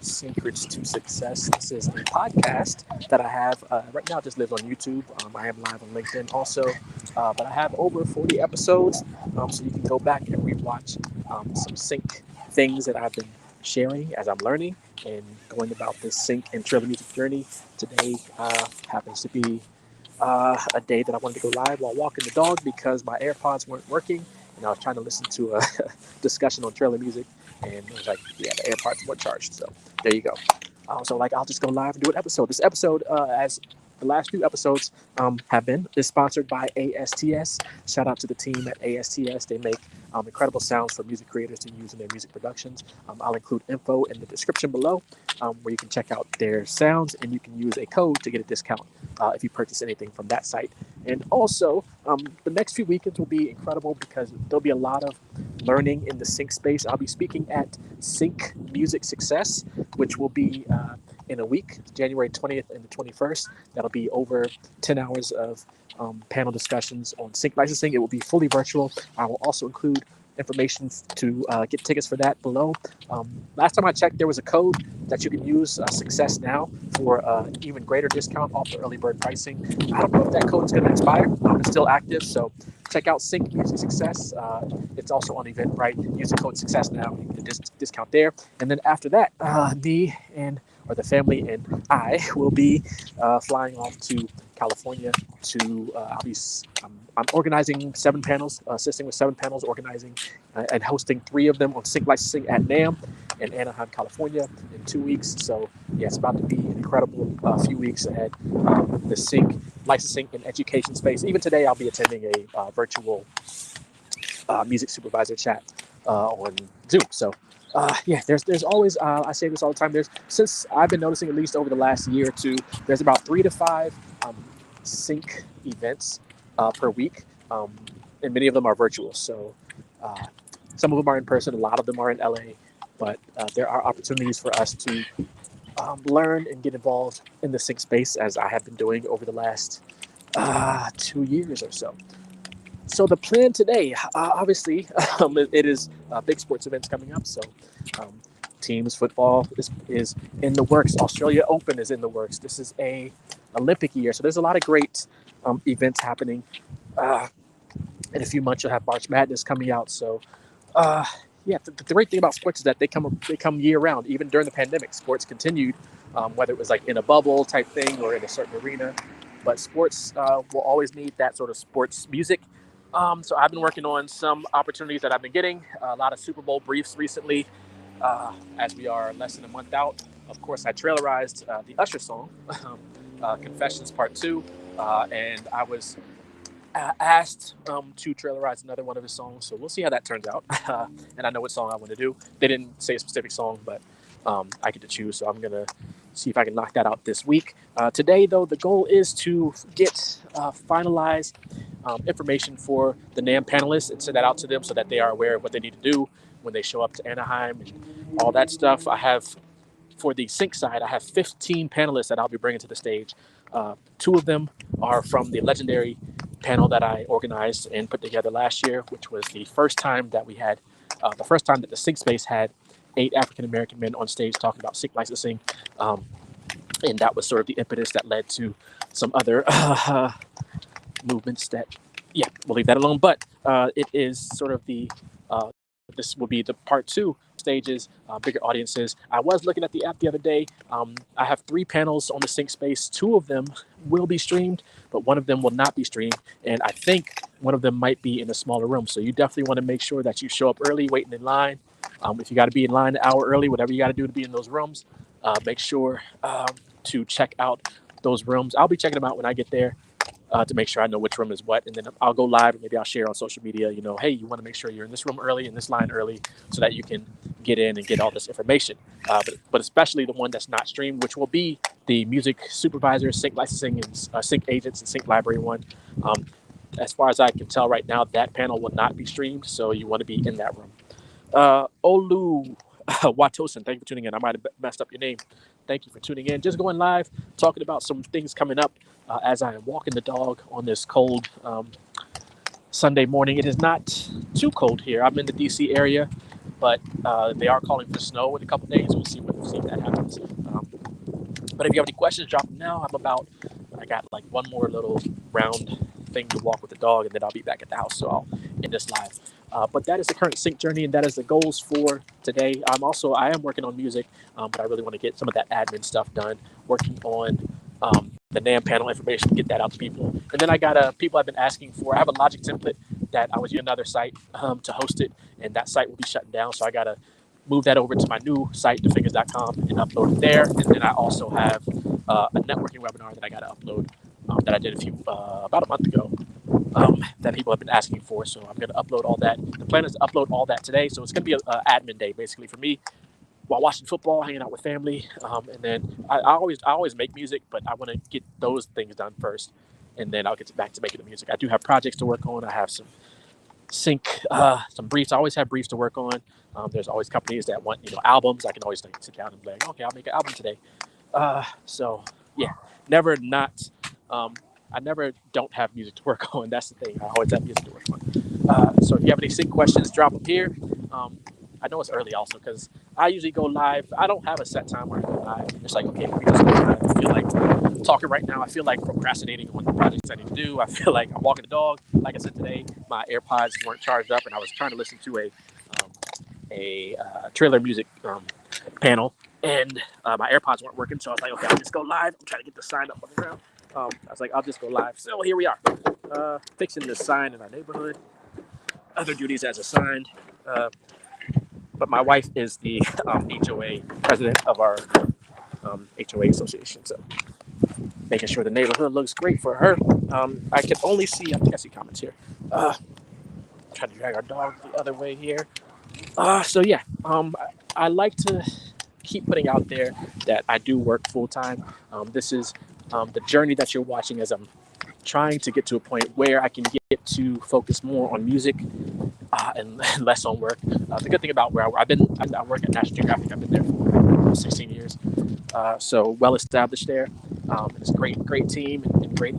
Syncrets To Success. This is a podcast that I have right now. It just lives on YouTube. I am live on LinkedIn also, but I have over 40 episodes, so you can go back and rewatch some sync things that I've been sharing as I'm learning and going about this sync and trailer music journey. Today happens to be a day that I wanted to go live while walking the dog because my AirPods weren't working, and I was trying to listen to a discussion on trailer music, and it was like, yeah, the AirPods weren't charged. So there you go. I'll just go live and do an episode. This episode, as the last few episodes have been, is sponsored by ASTS. Shout out to the team at ASTS. They make incredible sounds for music creators to use in their music productions. I'll include info in the description below where you can check out their sounds, and you can use a code to get a discount if you purchase anything from that site. And also, the next few weekends will be incredible because there'll be a lot of learning in the sync space. I'll be speaking at Sync Music Success, which will be in a week, January 20th and the 21st. That'll be over 10 hours of panel discussions on sync licensing. It will be fully virtual. I will also include information to get tickets for that below. Last time I checked, there was a code that you can use, Success Now, for even greater discount off the early bird pricing. I don't know if that code is going to expire. It's still active, so check out Sync Music Success. It's also on Eventbrite. Use the code Success Now, you get a discount there. And then after that, the family and I will be flying off to California to I'm organizing 7 panels, assisting with 7 panels, organizing and hosting 3 of them on sync licensing at NAMM in Anaheim, California in 2 weeks. So yeah, it's about to be an incredible few weeks ahead. The sync licensing and education space. Even today, I'll be attending a virtual music supervisor chat on Zoom. So there's always I say this all the time. Since I've been noticing, at least over the last year or two, there's about 3 to 5 sync events per week, and many of them are virtual. So some of them are in person, a lot of them are in LA, but there are opportunities for us to learn and get involved in the sync space, as I have been doing over the last 2 years or so. So the plan today, obviously, it is big sports events coming up. So teams football is in the works. Australia Open is in the works. This is a Olympic year, so there's a lot of great events happening. In a few months, you'll have March Madness coming out. So the great thing about sports is that they come year round. Even during the pandemic, sports continued, whether it was like in a bubble type thing or in a certain arena. But sports will always need that sort of sports music. So I've been working on some opportunities that I've been getting, a lot of Super Bowl briefs recently, as we are less than a month out. Of course, I trailerized the Usher song, Confessions Part 2, and I was asked to trailerize another one of his songs, so we'll see how that turns out. And I know what song I want to do. They didn't say a specific song, but I get to choose, so I'm going to see if I can knock that out this week. Today, though, the goal is to get finalized information for the NAMM panelists and send that out to them so that they are aware of what they need to do when they show up to Anaheim and all that stuff. For the sync side, I have 15 panelists that I'll be bringing to the stage. 2 of them are from the legendary panel that I organized and put together last year, which was the first time that the sync space had 8 African-American men on stage talking about sync licensing. And that was sort of the impetus that led to some other movements that, we'll leave that alone. But it is sort of this will be the part 2 stages, bigger audiences. I was looking at the app the other day. I have 3 panels on the sync space. 2 of them will be streamed, but 1 of them will not be streamed. And I think 1 of them might be in a smaller room. So you definitely want to make sure that you show up early, waiting in line. If you got to be in line an hour early, whatever you got to do to be in those rooms, make sure to check out those rooms. I'll be checking them out when I get there to make sure I know which room is what. And then I'll go live, and maybe I'll share on social media, hey, you want to make sure you're in this room early, in this line early, so that you can get in and get all this information. But especially the one that's not streamed, which will be the music supervisor, sync licensing, and sync agents and sync library one. As far as I can tell right now, that panel will not be streamed, so you want to be in that room. Olu Watosin, thank you for tuning in. I might have messed up your name. Thank you for tuning in. Just going live, talking about some things coming up as I am walking the dog on this cold Sunday morning. It is not too cold here. I'm in the DC area, but they are calling for snow in a couple days. We'll see if that happens. But if you have any questions, drop them now. I got like one more little round thing to walk with the dog, and then I'll be back at the house. So I'll end this live. But that is the current sync journey, and that is the goals for today. I am working on music, but I really want to get some of that admin stuff done. Working on the NAM panel information, get that out to people, and then I got people I've been asking for. I have a Logic template that I was using another site to host it, and that site will be shutting down. So I gotta move that over to my new site, thefingaz.com, and upload it there. And then I also have a networking webinar that I got to upload that I did about a month ago that people have been asking for. So I'm going to upload all that. The plan is to upload all that today. So it's going to be an admin day basically for me while watching football, hanging out with family, and then I always make music, but I want to get those things done first, and then I'll get back to making the music. I do have projects to work on. I have some some briefs. I always have briefs to work on. There's always companies that want albums. I can always sit down and be like, okay, I'll make an album today. So yeah, never not. I never don't have music to work on. That's the thing. I always have music to work on. So if you have any sync questions, drop them here. I know it's early also because I usually go live. I don't have a set time where I go live. It's like, okay, we just go live. I feel like talking right now. I feel like procrastinating on the projects I need to do. I feel like I'm walking the dog. Like I said today, my AirPods weren't charged up, and I was trying to listen to a trailer music panel, and my AirPods weren't working. So I was like, okay, I'll just go live. I'm trying to get the sign up on the ground. I was like, I'll just go live. So here we are, fixing the sign in our neighborhood. Other duties as assigned. But my wife is the HOA president of our HOA association. So making sure the neighborhood looks great for her. I can only see, I think I see comments here. Trying to drag our dog the other way here. So yeah, I like to keep putting out there that I do work full time. This is the journey that you're watching as I'm trying to get to a point where I can get to focus more on music and less on work. The good thing about where I work at National Geographic. I've been there for 16 years, so well established there. It's a great team and great.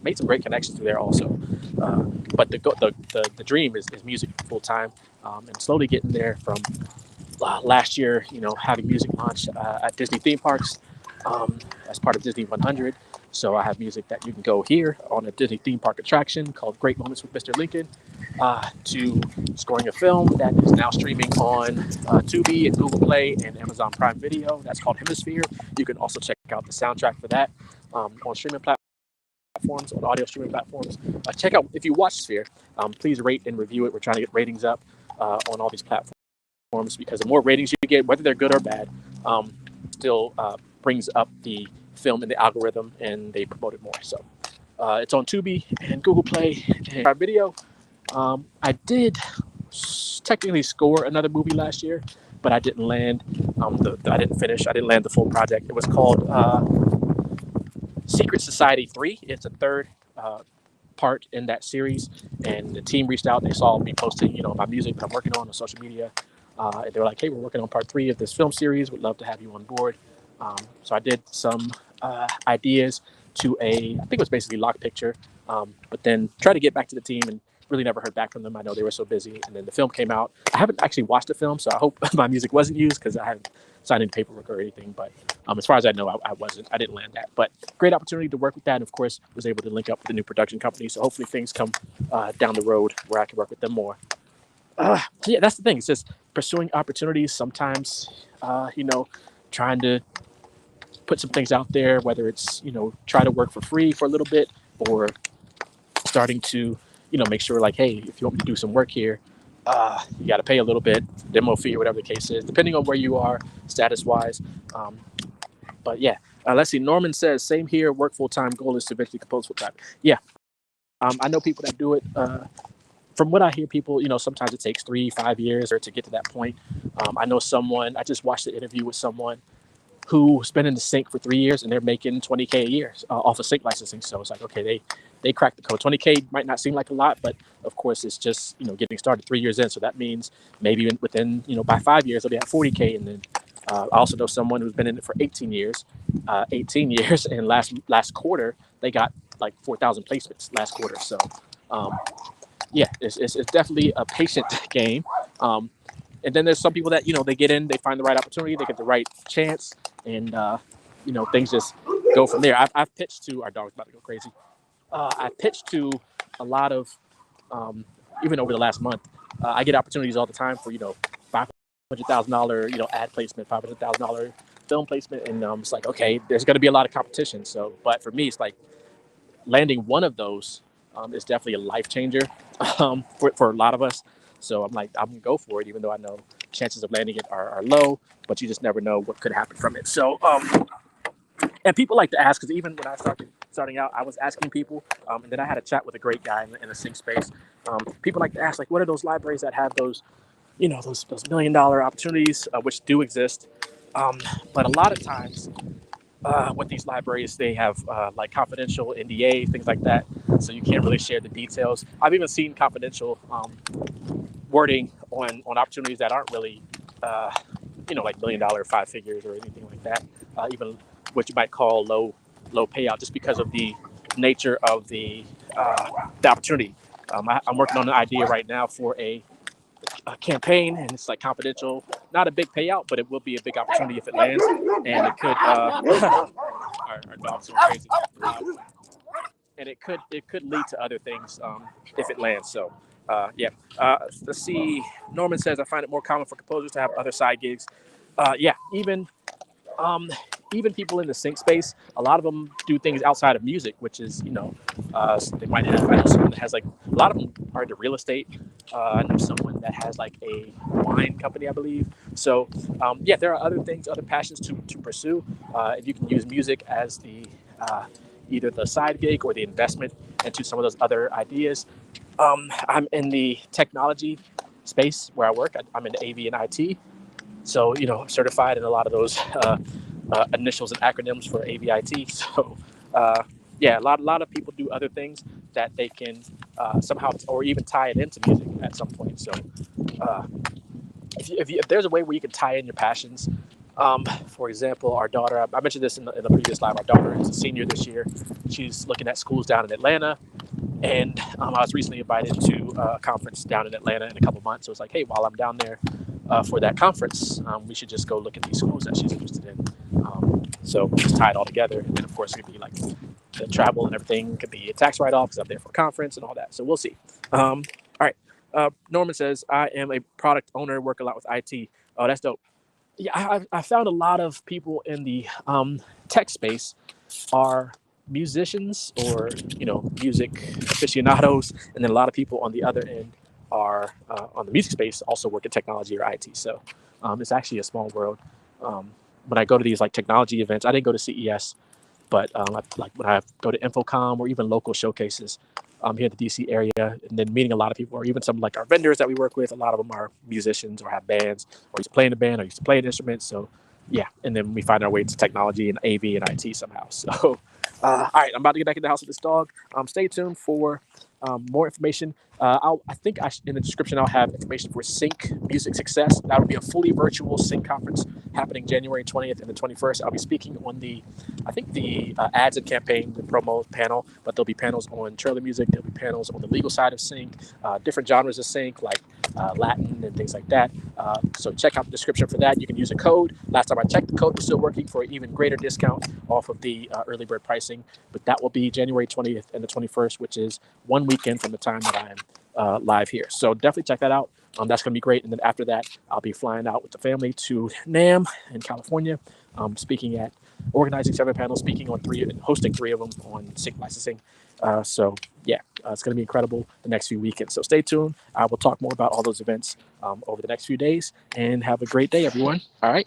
Made some great connections through there also. But the dream is music full time, and slowly getting there from last year. Having music launch at Disney theme parks as part of Disney 100. So I have music that you can go hear on a Disney theme park attraction called Great Moments with Mr. Lincoln, to scoring a film that is now streaming on Tubi and Google Play and Amazon Prime Video. That's called Hemisphere. You can also check out the soundtrack for that on streaming platforms, on audio streaming platforms. Check out, if you watch Sphere, please rate and review it. We're trying to get ratings up on all these platforms, because the more ratings you get, whether they're good or bad, still brings up the film in the algorithm, and they promote it more. So it's on Tubi and Google Play and our video. I did technically score another movie last year, but I didn't land. I didn't finish. I didn't land the full project. It was called Secret Society 3. It's a third part in that series, and the team reached out. They saw me posting, my music that I'm working on social media, and they were like, "Hey, we're working on part 3 of this film series. Would love to have you on board." So I did some ideas to I think it was basically Lock Picture, but then tried to get back to the team and really never heard back from them. I know they were so busy, and then the film came out. I haven't actually watched the film, so I hope my music wasn't used, because I haven't signed any paperwork or anything. But as far as I know, I didn't land that. But great opportunity to work with that, and of course was able to link up with the new production company. So hopefully things come down the road where I can work with them more. So yeah, that's the thing. It's just pursuing opportunities. Sometimes, trying to put some things out there, whether it's, try to work for free for a little bit, or starting to, make sure like, hey, if you want me to do some work here, you got to pay a little bit, demo fee or whatever the case is, depending on where you are status wise. But yeah, let's see. Norman says, same here. Work full time. Goal is to eventually compose full time. Yeah. I know people that do it. From what I hear, people, sometimes it takes 3-5 years or to get to that point. I know I just watched an interview with someone who's been in the sync for 3 years, and they're making $20K a year off of sync licensing. So it's like, okay, they cracked the code. $20K might not seem like a lot, but of course it's just, getting started 3 years in. So that means maybe within, by 5 years, they'll be at 40K. And then I also know someone who's been in it for 18 years, and last quarter, they got like 4,000 placements last quarter. So yeah, it's definitely a patient game. And then there's some people that, they get in, they find the right opportunity, they get the right chance, and things just go from there. I've pitched to our dog's about to go crazy. I pitched to a lot of even over the last month. I get opportunities all the time for $500,000 ad placement, $500,000 film placement, and it's like, okay, there's going to be a lot of competition. So, but for me, it's like landing one of those is definitely a life changer for a lot of us. So I'm like, I'm gonna go for it, even though I know chances of landing it are low, but you just never know what could happen from it. So and people like to ask, because even when I starting out, I was asking people, and then I had a chat with a great guy in the sync space. People like to ask, like, what are those libraries that have those, those $1 million opportunities, which do exist. But a lot of times, with these libraries, they have like confidential NDA, things like that, so you can't really share the details. I've even seen confidential wording on opportunities that aren't really, like $1 million, 5 figures, or anything like that. Even what you might call low payout, just because of the nature of the opportunity. I'm working on an idea right now for a campaign, and it's like confidential, not a big payout, but it will be a big opportunity if it lands, and it could our dog's going crazy, and it could lead to other things if it lands. So yeah, let's see. Norman says, I find it more common for composers to have other side gigs. Yeah, even people in the sync space, a lot of them do things outside of music, which is, they might have, I know someone that has like, a lot of them are into real estate. I know someone that has like a wine company, I believe. So yeah, there are other things, other passions to pursue. If you can use music as the either the side gig or the investment into some of those other ideas. I'm in the technology space where I work. I'm in AV and IT. So, I'm certified in a lot of those initials and acronyms for AVIT. So, yeah, a lot of people do other things that they can somehow, or even tie it into music at some point. So, uh, if there's a way where you can tie in your passions, for example, our daughter, I mentioned this in the previous live, our daughter is a senior this year. She's looking at schools down in Atlanta. And I was recently invited to a conference down in Atlanta in a couple months. So it's like, hey, while I'm down there for that conference, we should just go look at these schools that she's interested in. So just tie it all together. And then, of course, it could be like the travel and everything could be a tax write-off because I'm there for a conference and all that. So we'll see. All right. Norman says, I am a product owner, work a lot with IT. Oh, that's dope. Yeah, I found a lot of people in the tech space are musicians or music aficionados, and then a lot of people on the other end are on the music space also work in technology or IT. So it's actually a small world. When I go to these like technology events, I didn't go to CES, but like when I go to Infocom or even local showcases here in the DC area, and then meeting a lot of people, or even some like our vendors that we work with, a lot of them are musicians or have bands, or used to play in a band, or used to play an instrument. So yeah, and then we find our way to technology and AV and IT somehow. So all right, I'm about to get back in the house with this dog. Stay tuned for more information. I think in the description I'll have information for Sync Music Success. That will be a fully virtual Sync conference happening January 20th and the 21st. I'll be speaking on the ads and campaign, the promo panel, but there'll be panels on trailer music. There'll be panels on the legal side of Sync, different genres of Sync like Latin and things like that. So check out the description for that. You can use a code. Last time I checked, the code was still working for an even greater discount off of the early bird pricing. But that will be January 20th and the 21st, which is 1 weekend from the time that I am live here. So definitely check that out. That's going to be great. And then after that, I'll be flying out with the family to NAM in California, organizing 7 panels, speaking on 3 and hosting 3 of them on sync licensing. So yeah, it's going to be incredible the next few weekends. So stay tuned. I will talk more about all those events over the next few days, and have a great day, everyone. All right.